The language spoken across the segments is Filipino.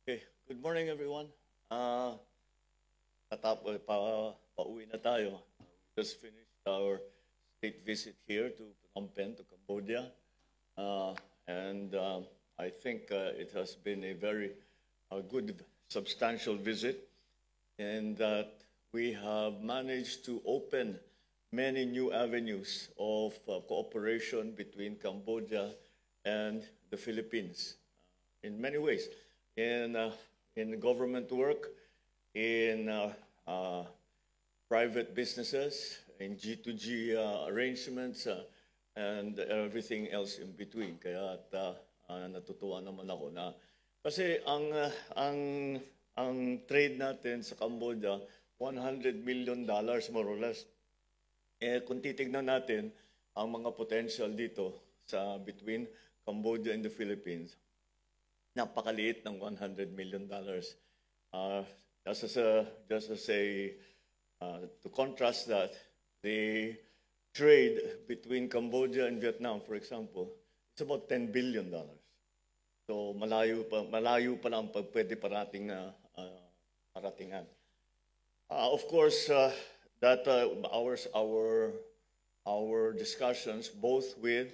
Okay, good morning everyone. Pauwi na tayo. Just finished our state visit here to Phnom Penh, to Cambodia. And I think it has been a very good, substantial visit, and that we have managed to open many new avenues of cooperation between Cambodia and the Philippines in many ways, in government work, in private businesses, in G2G arrangements, and everything else in between. Kaya natutuwa naman ako na kasi ang trade natin sa Cambodia, $100 million more or less. Kung titignan natin ang mga potential dito sa between Cambodia and the Philippines, napakaliit ng $100 million. To contrast that, the trade between Cambodia and Vietnam, for example, it's about $10 billion. So malayo pa lang pwede paratingan. Of course, our discussions both with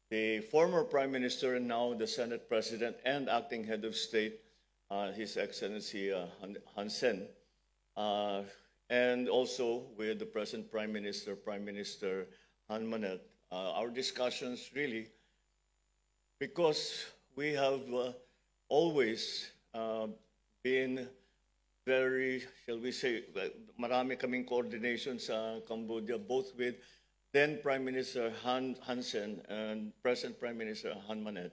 the former Prime Minister and now the Senate President and Acting Head of State, His Excellency Hun Sen, and also with the present Prime Minister Han Manet. Our discussions really, because we have always been very, shall we say, marami kaming coordination sa Cambodia, both with then Prime Minister Hun Sen and present Prime Minister Han Manet.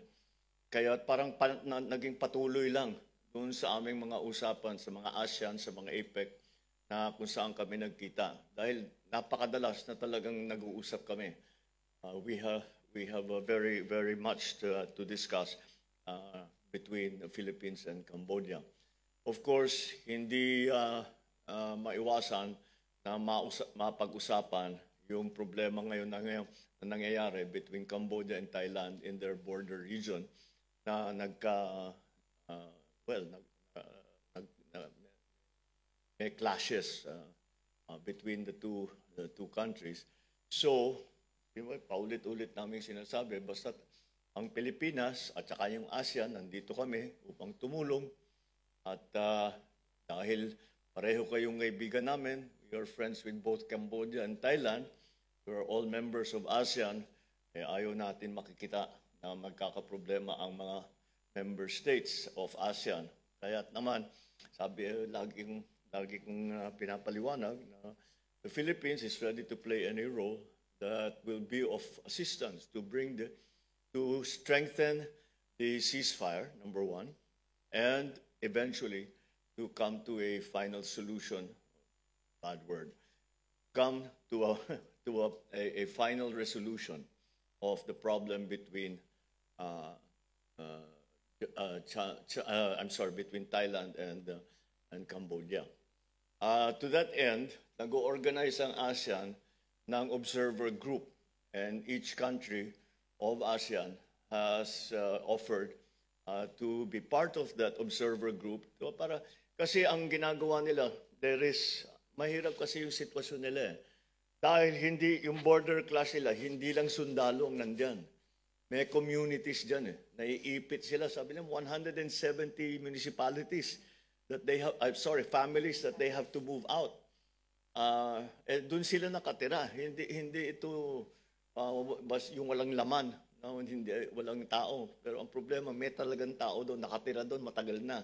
Kaya parang naging patuloy lang doon sa aming mga usapan sa mga ASEAN, sa mga APEC, na kung saan kami nagkita. Dahil napakadalas na talagang nag-uusap kami. We have very, very much to discuss between the Philippines and Cambodia. Of course, hindi maiwasan na mapag-usapan yung problema ngayon na nangyayari between Cambodia and Thailand in their border region na may clashes between the two countries. So, paulit-ulit namin sinasabi, basta ang Pilipinas at saka yung ASEAN, nandito kami upang tumulong. At dahil pareho kayong kaibigan namin, we are friends with both Cambodia and Thailand, we are all members of ASEAN, ayaw natin makikita na magkakaproblema ang mga member states of ASEAN. Kaya't naman, sabi, lagi kong pinapaliwanag na the Philippines is ready to play any role that will be of assistance to strengthen the ceasefire, number one, and eventually to come to a final solution, bad word, come to a final resolution of the problem between between Thailand and Cambodia. To that end, nag-organize ang ASEAN ng observer group, and each country of ASEAN has offered to be part of that observer group. Kasi ang ginagawa nila, mahirap kasi yung sitwasyon nila. Dahil hindi, yung border class nila, hindi lang sundalo ang nandyan. May communities dyan Naiipit sila, sabi nila, 170 municipalities that they have, families that they have to move out. Doon sila nakatira. Hindi ito yung walang laman, walang tao. Pero ang problema, may talagang tao doon, nakatira doon, matagal na.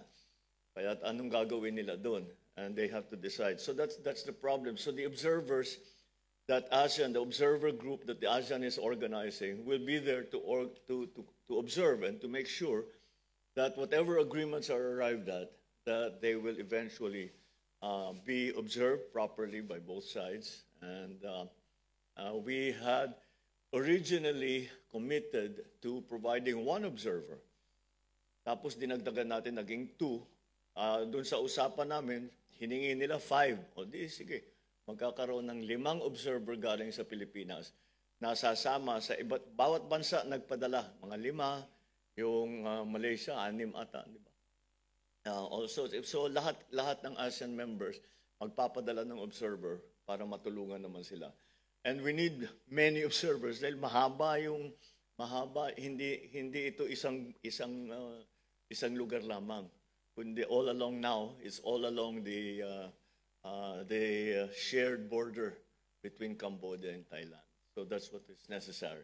Kaya anong gagawin nila doon? And they have to decide. So that's the problem. So the observers that ASEAN, the observer group that the ASEAN is organizing, will be there to observe and to make sure that whatever agreements are arrived at, that they will eventually be observed properly by both sides. And we had originally committed to providing one observer. Tapos dinagdagan natin, naging 2. Doon sa usapan namin, hiningi nila 5. O di, sige, magkakaroon ng 5 observer galing sa Pilipinas. Nasasama sa bawat bansa nagpadala, mga 5, yung Malaysia, 6 ata, di ba? Also, so lahat ng ASEAN members magpapadala ng observer para matulungan naman sila. And we need many observers dahil mahaba hindi ito isang lugar lamang. Kundi all along now, it's all along the shared border between Cambodia and Thailand. So that's what is necessary.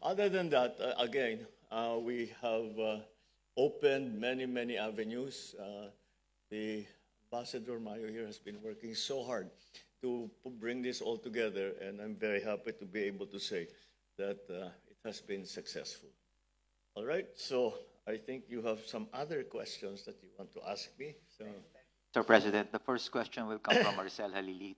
Other than that, again, we have opened many avenues. The Ambassador Mayo here has been working so hard to bring this all together, and I'm very happy to be able to say that it has been successful. All right, so I think you have some other questions that you want to ask me. So. Mr. President, the first question will come from Marcel Halili,